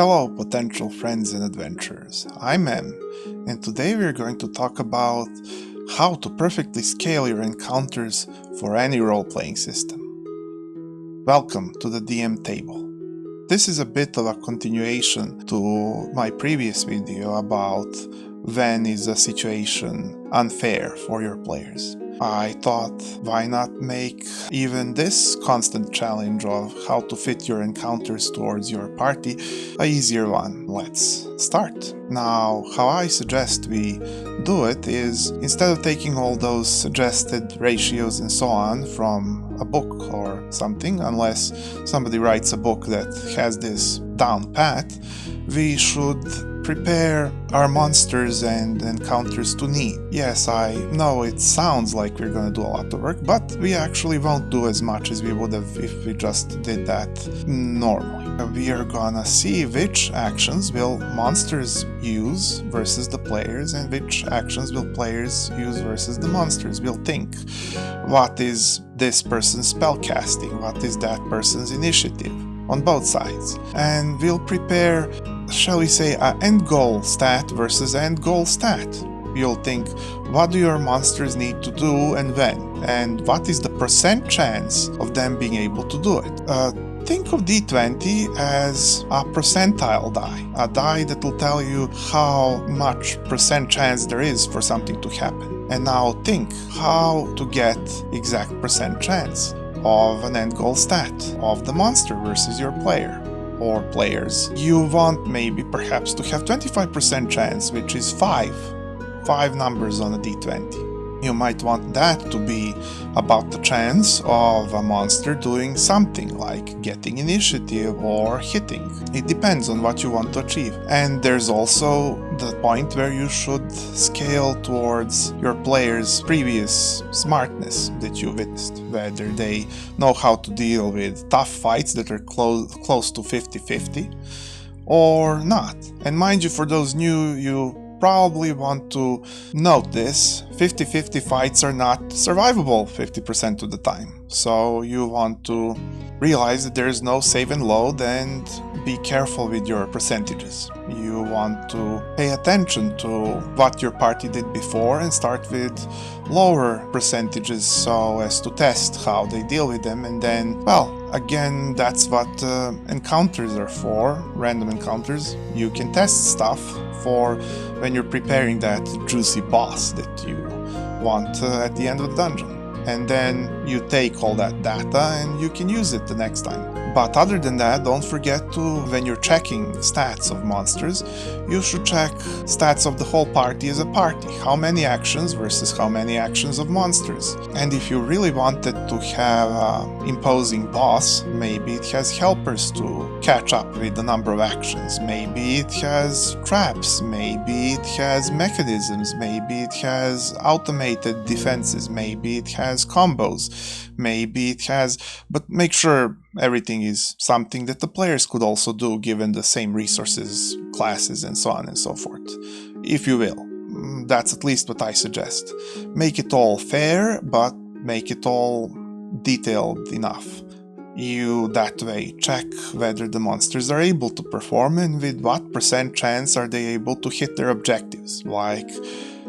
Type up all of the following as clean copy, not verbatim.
Hello, potential friends and adventurers. I'm Em, and today we're going to talk about how to perfectly scale your encounters for any role-playing system. Welcome to the DM table. This is a bit of a continuation to my previous video about when is a situation unfair for your players. I thought, why not make even this constant challenge of how to fit your encounters towards your party a easier one. Let's start. Now, how I suggest we do it is, instead of taking all those suggested ratios and so on from a book or something, unless somebody writes a book that has this down pat, we should prepare our monsters and encounters to need. Yes, I know it sounds like we're gonna do a lot of work, but we actually won't do as much as we would have if we just did that normally. We are gonna see which actions will monsters use versus the players, and which actions will players use versus the monsters. We'll think, what is this person's spellcasting? What is that person's initiative? On both sides. And we'll prepare, shall we say, an end goal stat versus end goal stat. You'll think, what do your monsters need to do and when? And what is the percent chance of them being able to do it? Think of D20 as a percentile die. A die that will tell you how much percent chance there is for something to happen. And now think how to get exact percent chance of an end goal stat of the monster versus your player or players. You want maybe perhaps to have 25% chance, which is 5 numbers on a d20. You might want that to be about the chance of a monster doing something like getting initiative or hitting. It depends on what you want to achieve. And there's also the point where you should scale towards your players' previous smartness that you witnessed, whether they know how to deal with tough fights that are close to 50-50 or not. And mind you, for those new, you probably want to note this, 50-50 fights are not survivable 50% of the time. So you want to realize that there is no save and load, and be careful with your percentages. You want to pay attention to what your party did before and start with lower percentages so as to test how they deal with them, and then, well, again, that's what encounters are for, random encounters. You can test stuff for when you're preparing that juicy boss that you want at the end of the dungeon. And then you take all that data and you can use it the next time. But other than that, don't forget to, when you're checking stats of monsters, you should check stats of the whole party as a party. How many actions versus how many actions of monsters. And if you really wanted to have an imposing boss, maybe it has helpers to catch up with the number of actions. Maybe it has traps, maybe it has mechanisms, maybe it has automated defenses, maybe it has combos, maybe it has... But make sure everything is something that the players could also do given the same resources, classes, and so on and so forth, if you will. That's at least what I suggest. Make it all fair, but make it all detailed enough. You, that way, check whether the monsters are able to perform and with what percent chance are they able to hit their objectives, like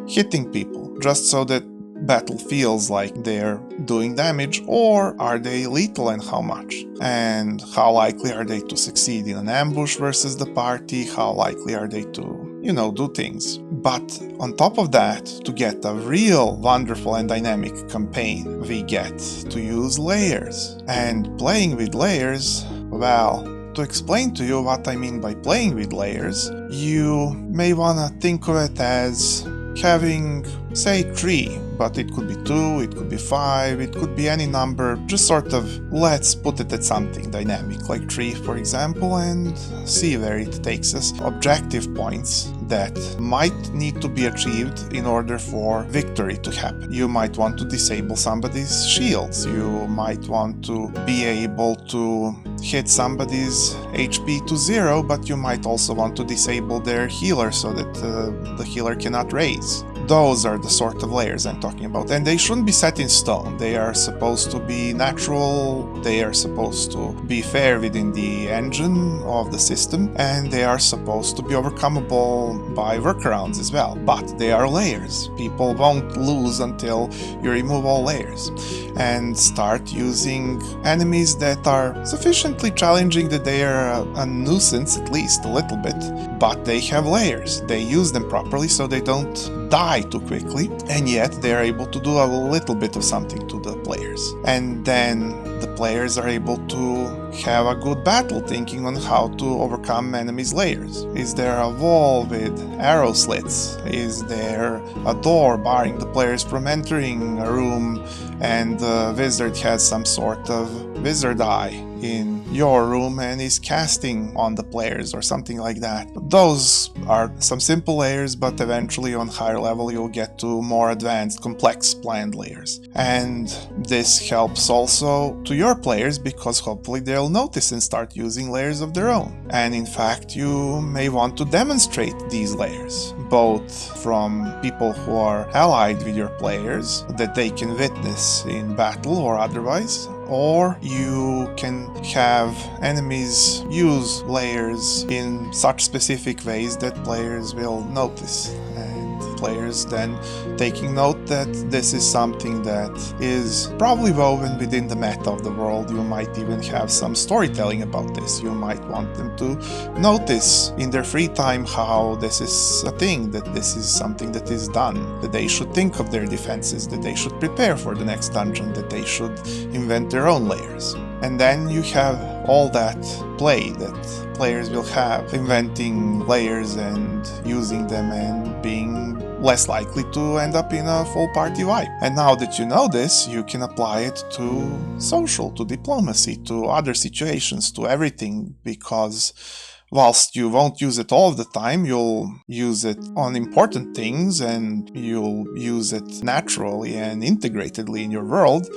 hitting people, just so that battle feels like they're doing damage, or are they lethal and how much? And how likely are they to succeed in an ambush versus the party? How likely are they to, do things? But on top of that, to get a real wonderful and dynamic campaign, we get to use layers. And playing with layers, well, to explain to you what I mean by playing with layers, you may want to think of it as having, say, 3, but it could be 2, it could be 5, it could be any number. Just sort of, let's put it at something dynamic, like 3 for example, and see where it takes us. Objective points that might need to be achieved in order for victory to happen. You might want to disable somebody's shields, you might want to be able to hit somebody's HP to 0, but you might also want to disable their healer so that the healer cannot raise. Those are the sort of layers I'm talking about, and they shouldn't be set in stone. They are supposed to be natural, they are supposed to be fair within the engine of the system, and they are supposed to be overcomeable by workarounds as well. But they are layers. People won't lose until you remove all layers and start using enemies that are sufficiently challenging that they are a nuisance, at least a little bit, but they have layers. They use them properly so they don't die too quickly, and yet they're able to do a little bit of something to the players. And then the players are able to have a good battle, thinking on how to overcome enemies' layers. Is there a wall with arrow slits? Is there a door barring the players from entering a room, and the wizard has some sort of wizard eye in your room and is casting on the players or something like that? Those are some simple layers, but eventually on higher level you'll get to more advanced, complex, planned layers. And this helps also to your players, because hopefully they'll notice and start using layers of their own. And in fact, you may want to demonstrate these layers, both from people who are allied with your players that they can witness in battle or otherwise, or you can have enemies use layers in such specific ways that players will notice, and players then taking note that this is something that is probably woven within the meta of the world. You might even have some storytelling about this. You might want them to notice in their free time how this is a thing, that this is something that is done, that they should think of their defenses, that they should prepare for the next dungeon, that they should invent their own layers. And then you have all that play that players will have, inventing layers and using them and being less likely to end up in a full party wipe. And now that you know this, you can apply it to social, to diplomacy, to other situations, to everything, because whilst you won't use it all the time, you'll use it on important things and you'll use it naturally and integratedly in your world.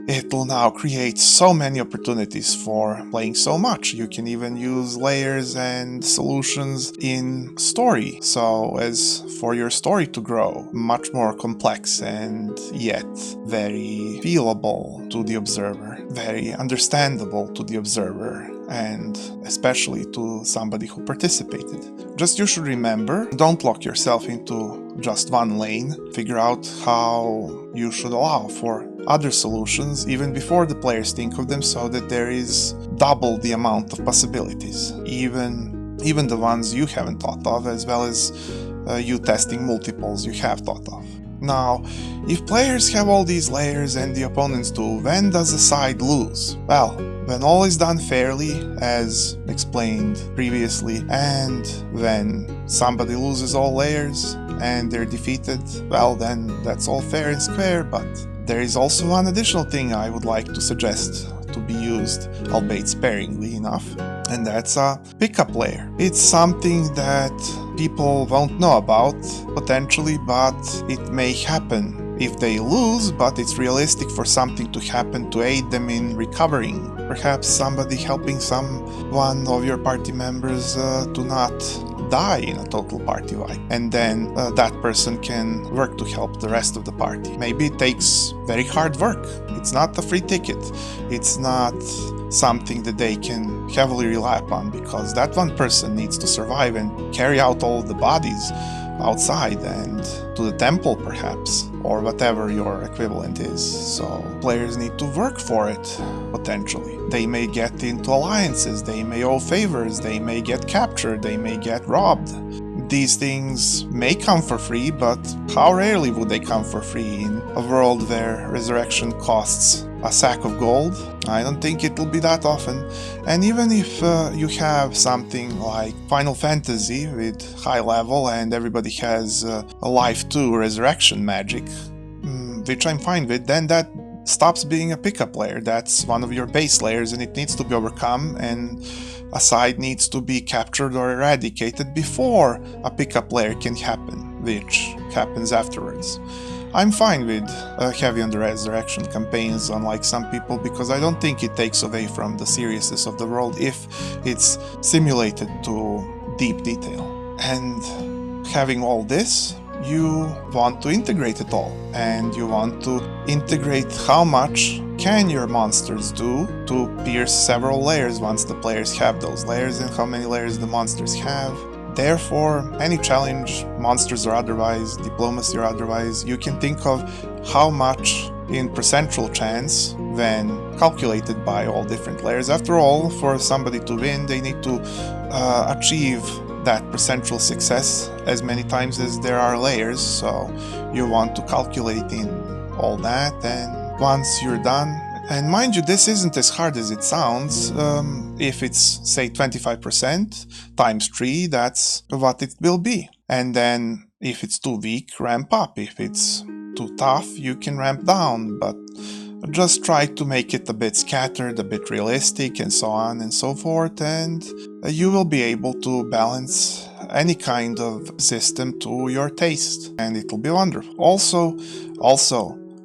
It'll now create so many opportunities for playing so much. You can even use layers and solutions in story, so as for your story to grow much more complex and yet very feelable to the observer, very understandable to the observer, and especially to somebody who participated. Just you should remember, don't lock yourself into just one lane. Figure out how you should allow for other solutions even before the players think of them, so that there is double the amount of possibilities, even the ones you haven't thought of, as well as you testing multiples you have thought of. Now, if players have all these layers and the opponents do, when does a side lose? Well, when all is done fairly, as explained previously, and when somebody loses all layers and they're defeated, well, then that's all fair and square. But there is also one additional thing I would like to suggest to be used, albeit sparingly enough, and that's a pickup layer. It's something that people won't know about, potentially, but it may happen if they lose, but it's realistic for something to happen to aid them in recovering. Perhaps somebody helping one of your party members to not die in a total party wipe, and then that person can work to help the rest of the party. Maybe it takes very hard work. It's not a free ticket. It's not something that they can heavily rely upon, because that one person needs to survive and carry out all the bodies outside and to the temple, perhaps, or whatever your equivalent is. So players need to work for it, potentially. They may get into alliances, they may owe favors, they may get captured, they may get robbed. These things may come for free, but how rarely would they come for free in a world where resurrection costs a sack of gold? I don't think it'll be that often. And even if you have something like Final Fantasy with high level and everybody has a life 2 resurrection magic, which I'm fine with, then that stops being a pickup layer. That's one of your base layers and it needs to be overcome, and a side needs to be captured or eradicated before a pickup layer can happen, which happens afterwards. I'm fine with heavy on the resurrection campaigns, unlike some people, because I don't think it takes away from the seriousness of the world if it's simulated to deep detail. And having all this, you want to integrate it all, and you want to integrate how much can your monsters do to pierce several layers once the players have those layers, and how many layers the monsters have. Therefore, any challenge, monsters or otherwise, diplomacy or otherwise, you can think of how much in percentual chance when calculated by all different layers. After all, for somebody to win, they need to achieve that percentual success as many times as there are layers, so you want to calculate in all that, and once you're done, and mind you, this isn't as hard as it sounds. If it's, say, 25% times 3, that's what it will be. And then if it's too weak, ramp up. If it's too tough, you can ramp down, but just try to make it a bit scattered, a bit realistic, and so on and so forth, and you will be able to balance any kind of system to your taste, and it'll be wonderful. Also,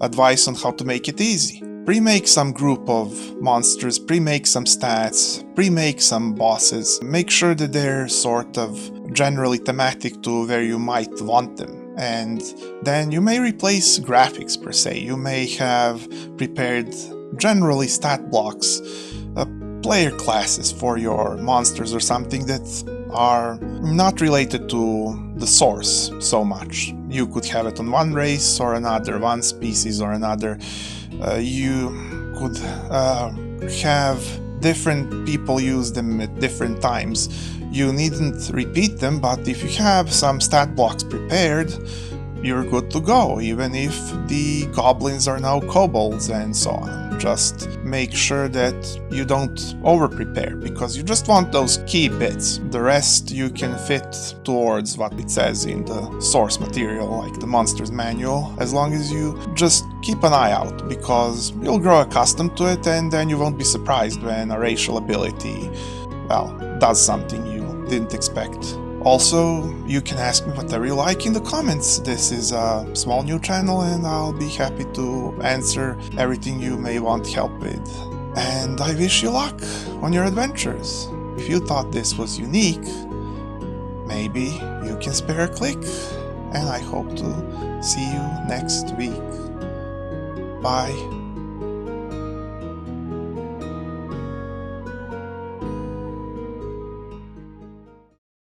advice on how to make it easy. Pre-make some group of monsters, pre-make some stats, pre-make some bosses. Make sure that they're sort of generally thematic to where you might want them. And then you may replace graphics per se. You may have prepared generally stat blocks, player classes for your monsters or something that are not related to the source so much. You could have it on one race or another, one species or another. You could have different people use them at different times. You needn't repeat them, but if you have some stat blocks prepared, you're good to go, even if the goblins are now kobolds and so on. Just make sure that you don't over-prepare, because you just want those key bits. The rest you can fit towards what it says in the source material, like the monster's manual, as long as you just keep an eye out, because you'll grow accustomed to it, and then you won't be surprised when a racial ability, well, does something you didn't expect. Also, you can ask me whatever you like in the comments. This is a small new channel, and I'll be happy to answer everything you may want help with. And I wish you luck on your adventures. If you thought this was unique, maybe you can spare a click, and I hope to see you next week. Bye.